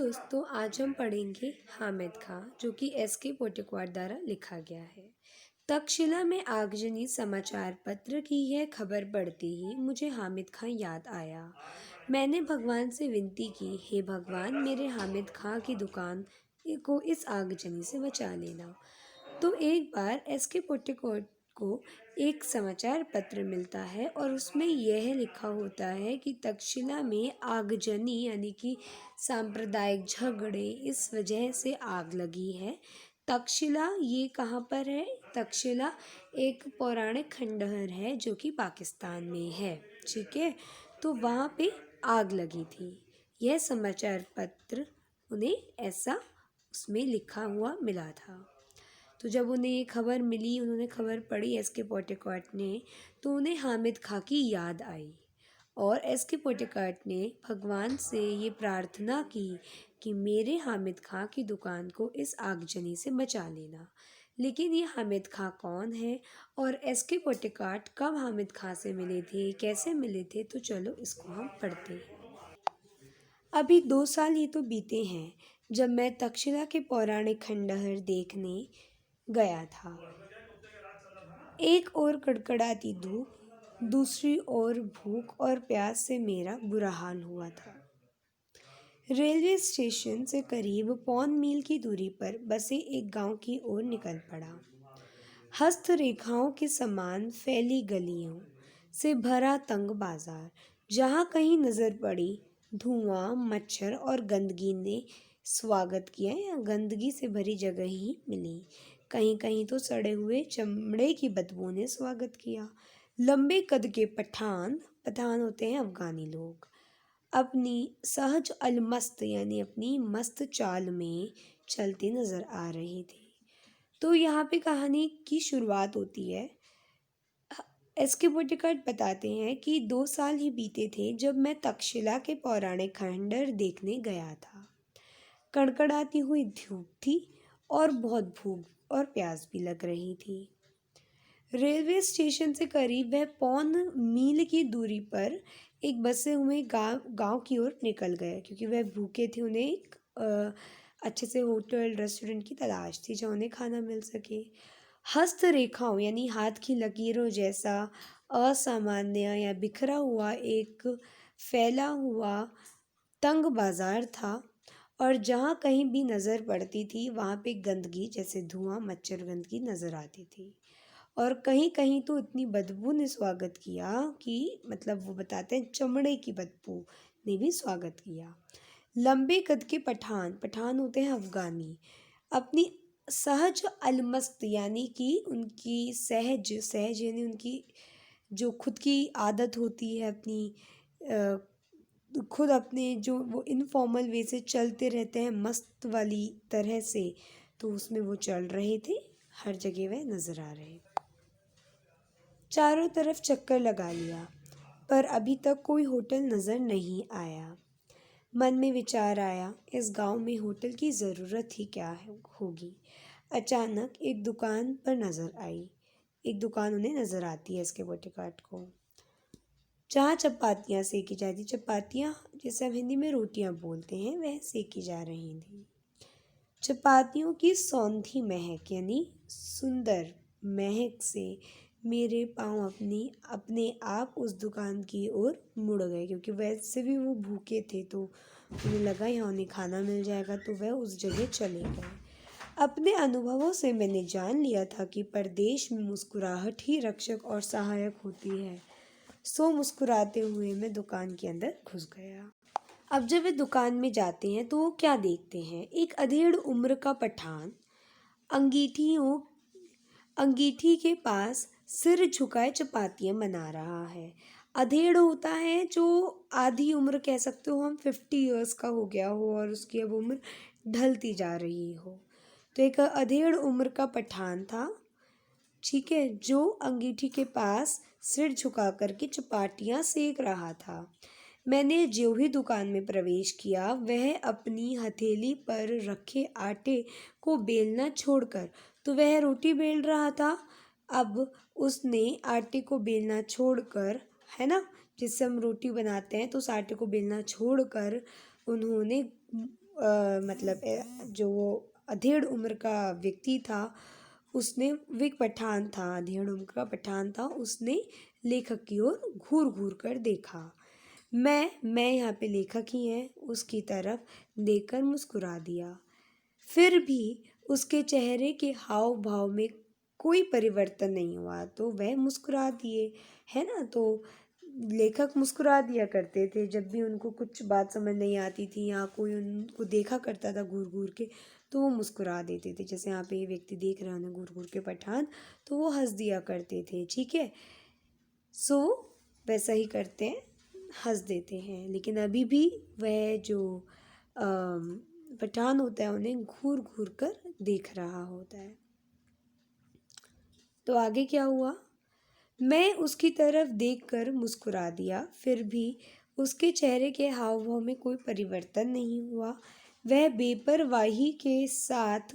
दोस्तों, आज हम पढ़ेंगे हामिद खां, जो कि एस.के. पोटेकवाड द्वारा लिखा गया है। तक्षशिला में आगजनी समाचार पत्र की यह खबर पढ़ते ही मुझे हामिद खां याद आया। मैंने भगवान से विनती की, हे भगवान, मेरे हामिद खां की दुकान को इस आगजनी से बचा लेना। तो एक बार एस.के. पोटेकवाड को एक समाचार पत्र मिलता है और उसमें यह लिखा होता है कि तक्षशिला में आगजनी यानी कि सांप्रदायिक झगड़े, इस वजह से आग लगी है। तक्षशिला ये कहाँ पर है? तक्षशिला एक पौराणिक खंडहर है जो कि पाकिस्तान में है। ठीक है, तो वहाँ पे आग लगी थी। यह समाचार पत्र उन्हें ऐसा उसमें लिखा हुआ मिला था। तो जब उन्हें ये खबर मिली, उन्होंने खबर पढ़ी एस.के. पोटेकवाड ने, तो उन्हें हामिद खां की याद आई और एस.के. पोटेकवाड ने भगवान से ये प्रार्थना की कि मेरे हामिद खां की दुकान को इस आगजनी से बचा लेना। लेकिन ये हामिद खां कौन है और एस.के. पोटेकवाड कब हामिद खां से मिले थे, कैसे मिले थे, तो चलो इसको हम पढ़ते हैं। अभी 2 साल ही तो बीते हैं जब मैं तक्षशिला के पौराणिक खंडहर देखने गया था। एक ओर कड़कड़ाती धूप, दूसरी ओर भूख और प्यास से मेरा बुरा हाल हुआ था। रेलवे स्टेशन से करीब 1.25 मील की दूरी पर बसे एक गांव की ओर निकल पड़ा। हस्तरेखाओं के समान फैली गलियों से भरा तंग बाजार, जहाँ कहीं नजर पड़ी धुआं, मच्छर और गंदगी ने स्वागत किया, या गंदगी से भरी जगह ही मिली। कहीं कहीं तो सड़े हुए चमड़े की बदबू ने स्वागत किया। लंबे कद के पठान पठान होते हैं अफगानी लोग, अपनी सहज अलमस्त यानी अपनी मस्त चाल में चलते नजर आ रहे थे। तो यहाँ पे कहानी की शुरुआत होती है। एस.के. पोटेकवाड बताते हैं कि 2 साल ही बीते थे जब मैं तक्षशिला के पौराणिक खंडहर देखने गया था। कड़कड़ाती हुई धूप थी और बहुत भूख और प्यास भी लग रही थी। रेलवे स्टेशन से करीब वह 1.25 मील की दूरी पर एक बसे हुए गांव की ओर निकल गए, क्योंकि वह भूखे थे। उन्हें एक अच्छे से होटल रेस्टोरेंट की तलाश थी जहाँ उन्हें खाना मिल सके। हस्तरेखाओं यानी हाथ की लकीरों जैसा असामान्य या बिखरा हुआ एक फैला हुआ तंग बाजार था, और जहाँ कहीं भी नज़र पड़ती थी वहाँ पे गंदगी जैसे धुआं, मच्छर, गंदगी नज़र आती थी। और कहीं कहीं तो इतनी बदबू ने स्वागत किया कि मतलब वो बताते हैं चमड़े की बदबू ने भी स्वागत किया। लंबे कद के पठान होते हैं अफगानी, अपनी सहज अलमस्त यानी कि उनकी सहज सहज यानी उनकी जो खुद की आदत होती है, अपनी खुद अपने जो वो इनफॉर्मल वे से चलते रहते हैं मस्त वाली तरह से, तो उसमें वो चल रहे थे। हर जगह वह नज़र आ रहे। चारों तरफ चक्कर लगा लिया, पर अभी तक कोई होटल नज़र नहीं आया। मन में विचार आया, इस गांव में होटल की ज़रूरत ही क्या होगी। अचानक एक दुकान पर नज़र आई। एक दुकान उन्हें नज़र आती है एस.के. पोटेकवाड को, जहाँ चपातियाँ सेकी जाती। चपातियाँ जैसे हम हिंदी में रोटियाँ बोलते हैं, वह सेकी जा रही थी। चपातियों की सौंधी महक यानी सुंदर महक से मेरे पाँव अपने आप उस दुकान की ओर मुड़ गए, क्योंकि वैसे भी वो भूखे थे, तो उन्हें लगा यहाँ उन्हें खाना मिल जाएगा, तो वह उस जगह चले गए। अपने अनुभवों से मैंने जान लिया था कि परदेश में मुस्कुराहट ही रक्षक और सहायक होती है। सो मुस्कुराते हुए मैं दुकान के अंदर घुस गया। अब जब वे दुकान में जाते हैं तो वो क्या देखते हैं? एक अधेड़ उम्र का पठान अंगीठी के पास सिर झुकाए चपातियाँ बना रहा है। अधेड़ होता है जो आधी उम्र कह सकते हो, हम 50 ईयर्स का हो गया हो और उसकी अब उम्र ढलती जा रही हो। तो एक अधेड़ उम्र का पठान था, ठीक है, जो अंगीठी के पास सिर झुका करके चपातियाँ सेक रहा था। मैंने जो ही दुकान में प्रवेश किया, वह अपनी हथेली पर रखे आटे को बेलना छोड़कर, तो वह रोटी बेल रहा था। अब उसने आटे को बेलना छोड़कर, है ना, जिससे हम रोटी बनाते हैं, तो उस आटे को बेलना छोड़कर उन्होंने मतलब जो वो अधेड़ उम्र का व्यक्ति था, उसने, वो एक पठान था, अधेड़ उम्र का पठान था, उसने लेखक की ओर घूर घूर कर देखा। मैं यहाँ पे लेखक ही हैं, उसकी तरफ देखकर मुस्कुरा दिया। फिर भी उसके चेहरे के हाव भाव में कोई परिवर्तन नहीं हुआ, तो वह मुस्कुरा दिए, है ना। तो लेखक मुस्कुरा दिया करते थे जब भी उनको कुछ बात समझ नहीं आती थी या कोई उनको देखा करता था घूर घूर के, तो वो मुस्कुरा देते थे। जैसे यहाँ पे ये व्यक्ति देख रहे हैं उन्हें घूर घूर के पठान, तो वो हंस दिया करते थे, ठीक है। सो वैसा ही करते हैं, हंस देते हैं। लेकिन अभी भी वह जो पठान होता है उन्हें घूर घूर कर देख रहा होता है। तो आगे क्या हुआ? मैं उसकी तरफ देखकर मुस्कुरा दिया, फिर भी उसके चेहरे के हाव भाव में कोई परिवर्तन नहीं हुआ। वह बेपरवाही के साथ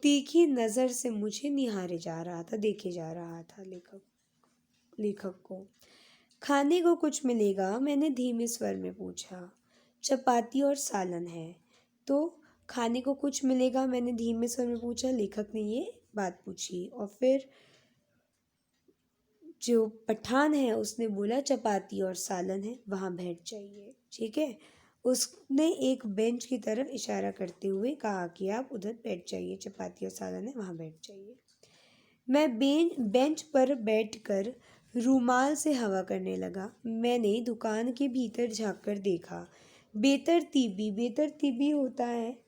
तीखी नज़र से मुझे निहारे जा रहा था, देखे जा रहा था लेखक को। खाने को कुछ मिलेगा? मैंने धीमे स्वर में पूछा। चपाती और सालन है। तो खाने को कुछ मिलेगा? मैंने धीमे स्वर में पूछा। लेखक ने ये बात पूछी और फिर जो पठान है उसने बोला चपाती और सालन है, वहाँ बैठ जाइए, ठीक है। उसने एक बेंच की तरफ इशारा करते हुए कहा कि आप उधर बैठ जाइए, चपाती और सालन है, वहाँ बैठ जाइए। मैं बेंच पर बैठकर रूमाल से हवा करने लगा। मैंने दुकान के भीतर झांककर देखा। बेतरतीबी होता है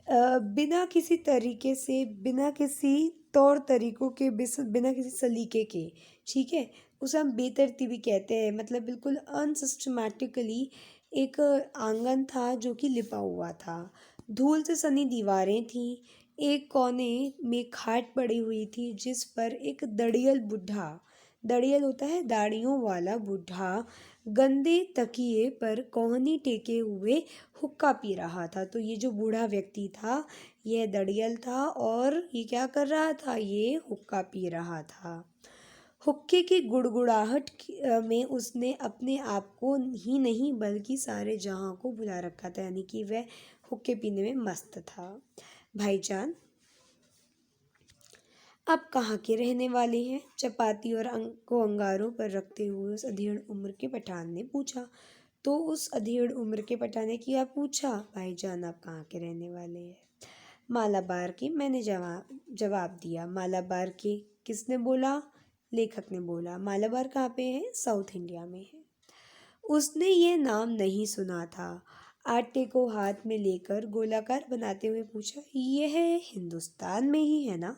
बिना किसी तरीके से, बिना किसी तौर तरीकों के, बिना किसी सलीके के, ठीक है, उसे हम बेतरतीबी कहते हैं। मतलब बिल्कुल अनसिस्टमैटिकली एक आंगन था जो कि लिपा हुआ था, धूल से सनी दीवारें थीं। एक कोने में खाट पड़ी हुई थी जिस पर एक दड़ियल होता है दाढ़ियों वाला बूढ़ा, गंदे तकिए पर कोहनी टेके हुए हुक्का पी रहा था। तो ये जो बूढ़ा व्यक्ति था, यह दड़ियल था और ये क्या कर रहा था? ये हुक्का पी रहा था। हुक्के की गुड़गुड़ाहट में उसने अपने आप को ही नहीं बल्कि सारे जहां को भुला रखा था, यानी कि वह हुक्के पीने में मस्त था। भाईजान, आप कहाँ के रहने वाले हैं? चपाती और को अंगारों पर रखते हुए उस अधेड़ उम्र के पठान ने पूछा। तो उस अधेड़ उम्र के पठान ने क्या पूछा? भाईजान, आप कहाँ के रहने वाले हैं? मालाबार की, मैंने जवाब दिया। मालाबार के? किसने बोला? लेखक ने बोला। मालाबार कहाँ पे है? साउथ इंडिया में है। उसने ये नाम नहीं सुना था। आटे को हाथ में लेकर गोलाकार बनाते हुए पूछा, यह हिंदुस्तान में ही है ना?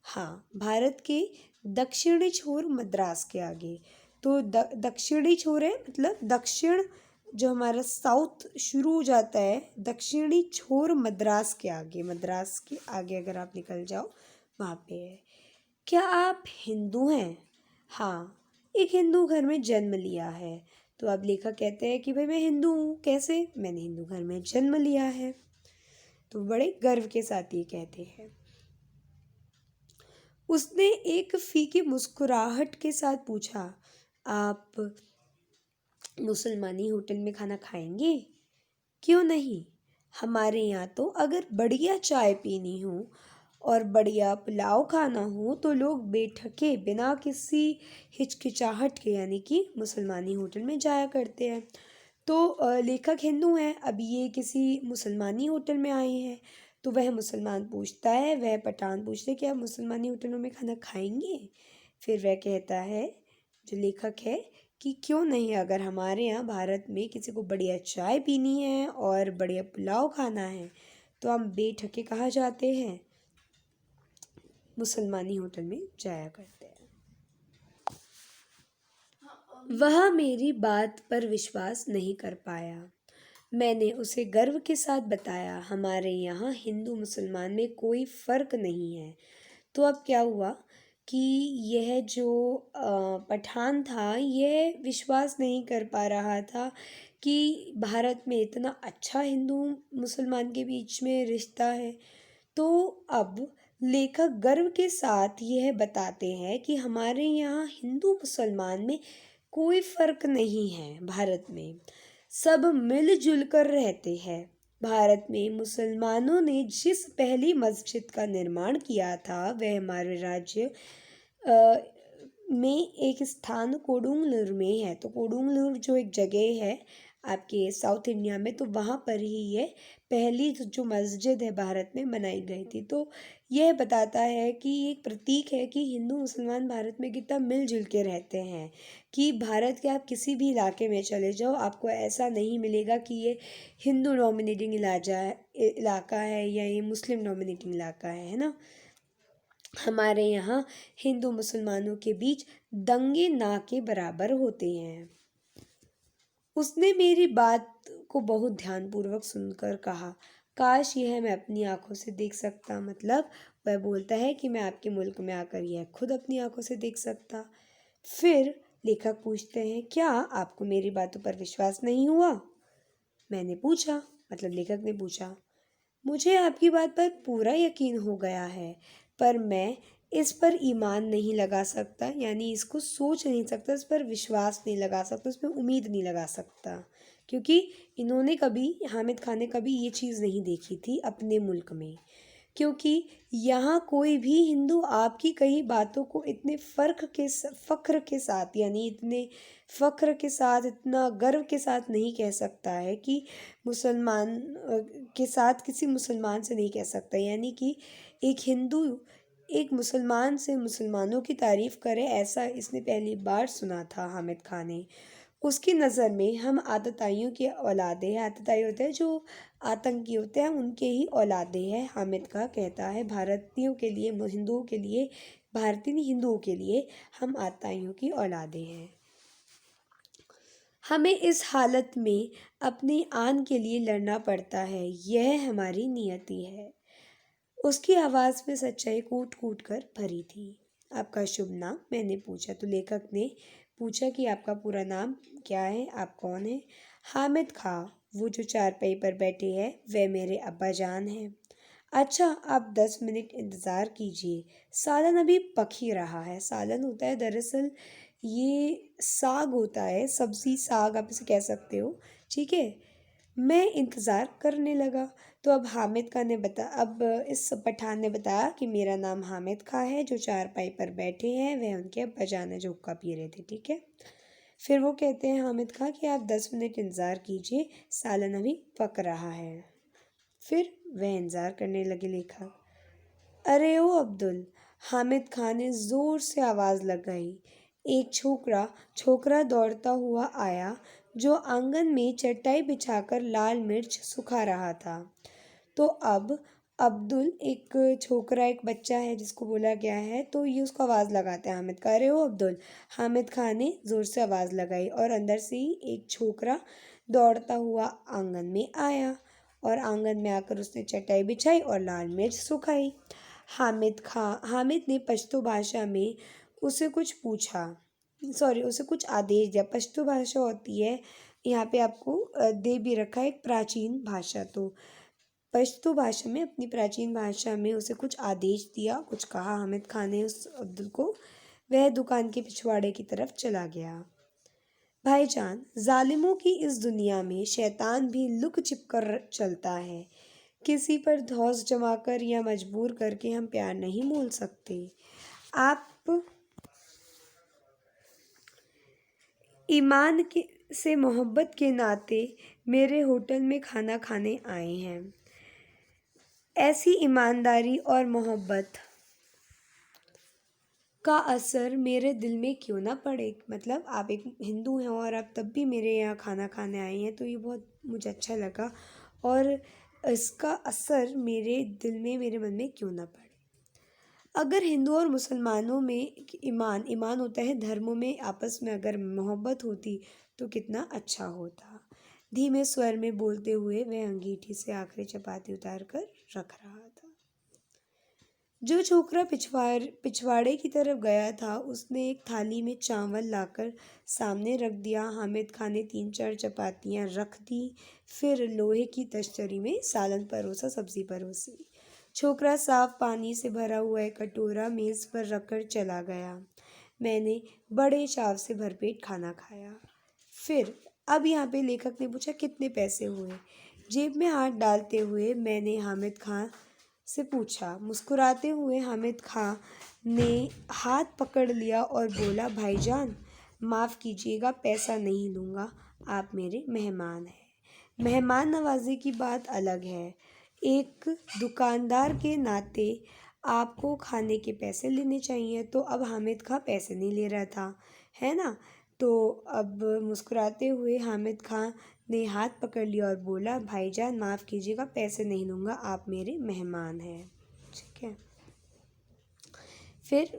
हाँ, भारत के दक्षिणी छोर, मद्रास के आगे। तो दक्षिणी छोर है मतलब दक्षिण, जो हमारा साउथ शुरू हो जाता है, दक्षिणी छोर मद्रास के आगे, मद्रास के आगे अगर आप निकल जाओ वहाँ पे है। क्या आप हिंदू हैं? हाँ, एक हिंदू घर में जन्म लिया है। तो अब लेखक कहते हैं कि भाई मैं हिंदू हूँ। कैसे? मैंने हिंदू घर में जन्म लिया है। तो बड़े गर्व के साथ ये कहते हैं। उसने एक फीकी मुस्कुराहट के साथ पूछा, आप मुसलमानी होटल में खाना खाएंगे? क्यों नहीं? हमारे यहाँ तो अगर बढ़िया चाय पीनी हो और बढ़िया पुलाव खाना हो तो लोग बेठके बिना किसी हिचकिचाहट के, यानी कि मुसलमानी होटल में जाया करते हैं। तो लेखक हिंदू हैं, अब ये किसी मुसलमानी होटल में आए हैं, तो वह मुसलमान पूछता है, वह पठान पूछते कि आप मुसलमानी होटलों में खाना खाएंगे? फिर वह कहता है, जो लेखक है, कि क्यों नहीं, अगर हमारे यहाँ भारत में किसी को बढ़िया चाय पीनी है और बढ़िया पुलाव खाना है तो हम बेठके कहाँ जाते हैं? मुसलमानी होटल में जाया करते हैं। वह मेरी बात पर विश्वास नहीं कर पाया। मैंने उसे गर्व के साथ बताया, हमारे यहाँ हिंदू मुसलमान में कोई फ़र्क नहीं है। तो अब क्या हुआ कि यह जो पठान था, यह विश्वास नहीं कर पा रहा था कि भारत में इतना अच्छा हिंदू मुसलमान के बीच में रिश्ता है। तो अब लेखक गर्व के साथ यह बताते हैं कि हमारे यहाँ हिंदू मुसलमान में कोई फ़र्क नहीं है, भारत में सब मिलजुल कर रहते हैं। भारत में मुसलमानों ने जिस पहली मस्जिद का निर्माण किया था वह हमारे राज्य में एक स्थान कोडुंगलूर में है। तो कोडुंगलूर जो एक जगह है आपके साउथ इंडिया में, तो वहाँ पर ही ये पहली जो मस्जिद है भारत में बनाई गई थी। तो यह बताता है कि एक प्रतीक है कि हिंदू मुसलमान भारत में कितना मिलजुल के रहते हैं, कि भारत के आप किसी भी इलाके में चले जाओ आपको ऐसा नहीं मिलेगा कि ये हिंदू डोमिनेटिंग इलाका है या ये मुस्लिम डोमिनेटिंग इलाका है ना। हमारे यहाँ हिंदू मुसलमानों के बीच दंगे ना के बराबर होते हैं। उसने मेरी बात को बहुत ध्यानपूर्वक सुनकर कहा, काश यह मैं अपनी आंखों से देख सकता। मतलब वह बोलता है कि मैं आपके मुल्क में आकर यह खुद अपनी आंखों से देख सकता। फिर लेखक पूछते हैं, क्या आपको मेरी बातों पर विश्वास नहीं हुआ? मैंने पूछा, मतलब लेखक ने पूछा। मुझे आपकी बात पर पूरा यकीन हो गया है, पर मैं इस पर ईमान नहीं लगा सकता, यानी इसको सोच नहीं सकता, इस पर विश्वास नहीं लगा सकता, इस पर उम्मीद नहीं लगा सकता, क्योंकि इन्होंने कभी, हामिद खान ने कभी ये चीज़ नहीं देखी थी अपने मुल्क में। क्योंकि यहाँ कोई भी हिंदू आपकी कई बातों को इतने फ़ख्र के साथ, यानी इतने फ़ख्र के साथ, इतना गर्व के साथ नहीं कह सकता है कि मुसलमान के साथ किसी मुसलमान से नहीं कह सकता, यानी कि एक हिंदू एक मुसलमान से मुसलमानों की तारीफ़ करे, ऐसा इसने पहली बार सुना था हामिद खान ने। उसकी नज़र में हम आतताइयों की औलादे हैं। आतताई होते हैं जो आतंकी होते हैं, उनके ही औलादे हैं। हामिद का कहता है भारतीयों के लिए, हिंदुओं के लिए, भारतीय हिंदुओं के लिए हम आतताइयों की औलादे हैं। हमें इस हालत में अपनी आन के लिए लड़ना पड़ता है, यह हमारी नियति है। उसकी आवाज़ में सच्चाई कूट कूट कर भरी थी। आपका शुभ नाम? मैंने पूछा। तो लेखक ने पूछा कि आपका पूरा नाम क्या है, आप कौन हैं? हामिद खां, वो जो चारपाई पर बैठे हैं वह मेरे अब्बा जान हैं। अच्छा, आप 10 मिनट इंतज़ार कीजिए, सालन अभी पक ही रहा है। सालन होता है दरअसल ये साग होता है, सब्ज़ी साग आप इसे कह सकते हो, ठीक है। मैं इंतज़ार करने लगा। तो अब इस पठान ने बताया कि मेरा नाम हामिद खां है, जो चारपाई पर बैठे हैं वह उनके अब्बा जान है जो हुक्का पी रहे थे, ठीक है। फिर वो कहते हैं हामिद खां कि आप 10 मिनट इंतज़ार कीजिए, सालन अभी पक रहा है। फिर वह इंतज़ार करने लगे लेखक। अरे ओ अब्दुल, हामिद खान ने ज़ोर से आवाज़ लगाई। एक छोकरा दौड़ता हुआ आया जो आंगन में चटाई बिछाकर लाल मिर्च सुखा रहा था। तो अब अब्दुल, एक बच्चा है जिसको बोला गया है, तो ये उसको आवाज़ लगाता है हामिद का, अरे ओ अब्दुल। हामिद खान ने ज़ोर से आवाज़ लगाई और अंदर से ही एक छोकरा दौड़ता हुआ आंगन में आया और आंगन में आकर उसने चटाई बिछाई और लाल मिर्च सुखाई। हामिद ने पश्तो भाषा में उसे कुछ पूछा, सॉरी उसे कुछ आदेश दिया। पश्तो भाषा होती है, यहाँ पे आपको दे भी रखा है एक प्राचीन भाषा। तो पश्तो भाषा में, अपनी प्राचीन भाषा में उसे कुछ आदेश दिया, कुछ कहा हामिद खान ने उस अब्दुल को। वह दुकान के पिछवाड़े की तरफ चला गया। भाईजान, जालिमों की इस दुनिया में शैतान भी लुक छिप कर चलता है। किसी पर धौंस जमाकर या मजबूर करके हम प्यार नहीं मोल सकते। आप ईमान के से मोहब्बत के नाते मेरे होटल में खाना खाने आए हैं। ऐसी ईमानदारी और मोहब्बत का असर मेरे दिल में क्यों ना पड़े। मतलब आप एक हिंदू हैं और आप तब भी मेरे यहाँ खाना खाने आए हैं, तो ये बहुत मुझे अच्छा लगा और इसका असर मेरे दिल में, मेरे मन में क्यों ना पड़े। अगर हिंदू और मुसलमानों में ईमान होता है, धर्मों में आपस में अगर मोहब्बत होती तो कितना अच्छा होता। धीमे स्वर में बोलते हुए वह अंगीठी से आखिरी चपाती उतार कर रख रहा था। जो छोकरा पिछवाड़े की तरफ गया था उसने एक थाली में चावल लाकर सामने रख दिया। हामिद खान ने 3-4 चपातियाँ रख दी, फिर लोहे की तश्तरी में सालन परोसा, सब्जी परोसी। छोकरा साफ पानी से भरा हुआ एक कटोरा मेज़ पर रखकर चला गया। मैंने बड़े चाव से भरपेट खाना खाया। फिर अब यहाँ पे लेखक ने पूछा कितने पैसे हुए। जेब में हाथ डालते हुए मैंने हामिद खां से पूछा। मुस्कुराते हुए हामिद खां ने हाथ पकड़ लिया और बोला, भाईजान माफ़ कीजिएगा, पैसा नहीं लूँगा, आप मेरे मेहमान हैं। मेहमान नवाजी की बात अलग है, एक दुकानदार के नाते आपको खाने के पैसे लेने चाहिए। तो अब हामिद खां पैसे नहीं ले रहा था, है ना। तो अब मुस्कुराते हुए हामिद खां ने हाथ पकड़ लिया और बोला, भाईजान माफ़ कीजिएगा, पैसे नहीं लूँगा, आप मेरे मेहमान हैं। ठीक है। फिर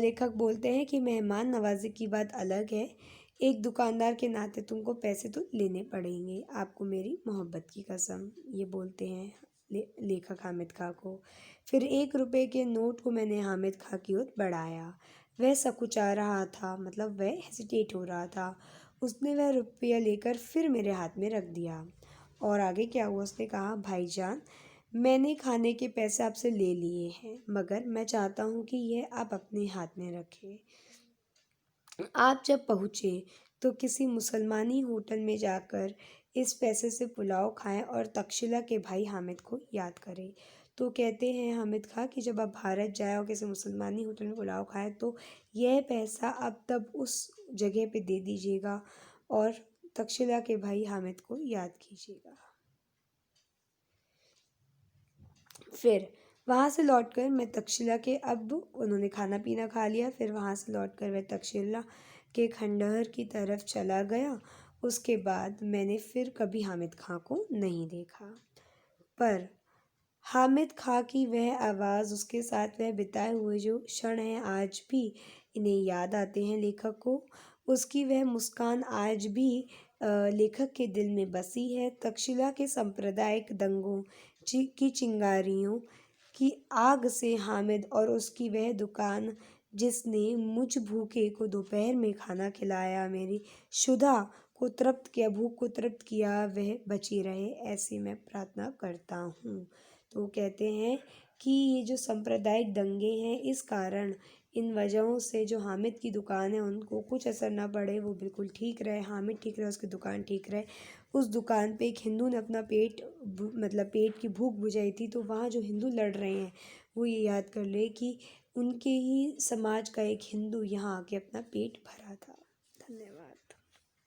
लेखक बोलते हैं कि मेहमान नवाजी की बात अलग है, एक दुकानदार के नाते तुमको पैसे तो लेने पड़ेंगे, आपको मेरी मोहब्बत की कसम, ये बोलते हैं लेखक हामिद खां को। फिर 1 रुपए के नोट को मैंने हामिद खां की ओर बढ़ाया। वह सकुचा रहा था, मतलब वह हेसिटेट हो रहा था। उसने वह रुपया लेकर फिर मेरे हाथ में रख दिया। और आगे क्या हुआ, उसने कहा, भाईजान मैंने खाने के पैसे आपसे ले लिए हैं, मगर मैं चाहता हूँ कि यह आप अपने हाथ में रखें। आप जब पहुँचे तो किसी मुसलमानी होटल में जाकर इस पैसे से पुलाव खाएं और तक्षशिला के भाई हामिद को याद करें। तो कहते हैं हामिद खां कि जब आप भारत जाए और किसी मुसलमानी होटल में पुलाव खाएं तो यह पैसा अब तब उस जगह पे दे दीजिएगा और तक्षशिला के भाई हामिद को याद कीजिएगा। फिर वहाँ से लौटकर मैं तक्षशिला के, अब उन्होंने खाना पीना खा लिया, फिर वहाँ से लौटकर वह तक्षशिला के खंडहर की तरफ चला गया। उसके बाद मैंने फिर कभी हामिद खां को नहीं देखा, पर हामिद खां की वह आवाज़, उसके साथ वह बिताए हुए जो क्षण हैं, आज भी इन्हें याद आते हैं लेखक को। उसकी वह मुस्कान आज भी लेखक के दिल में बसी है। तक्षशिला के सांप्रदायिक दंगों की चिंगारियों की आग से हामिद और उसकी वह दुकान जिसने मुझ भूखे को दोपहर में खाना खिलाया, मेरी क्षुधा को तृप्त किया, भूख को तृप्त किया, वह बची रहे, ऐसी मैं प्रार्थना करता हूँ। तो कहते हैं कि ये जो सांप्रदायिक दंगे हैं, इस कारण, इन वजहों से जो हामिद की दुकान है उनको कुछ असर ना पड़े, वो बिल्कुल ठीक रहे, हामिद ठीक रहे, उसकी दुकान ठीक रहे। उस दुकान पे एक हिंदू ने अपना मतलब पेट की भूख बुझाई थी, तो वहाँ जो हिंदू लड़ रहे हैं वो ये याद कर ले कि उनके ही समाज का एक हिंदू यहाँ आके अपना पेट भरा था। धन्यवाद।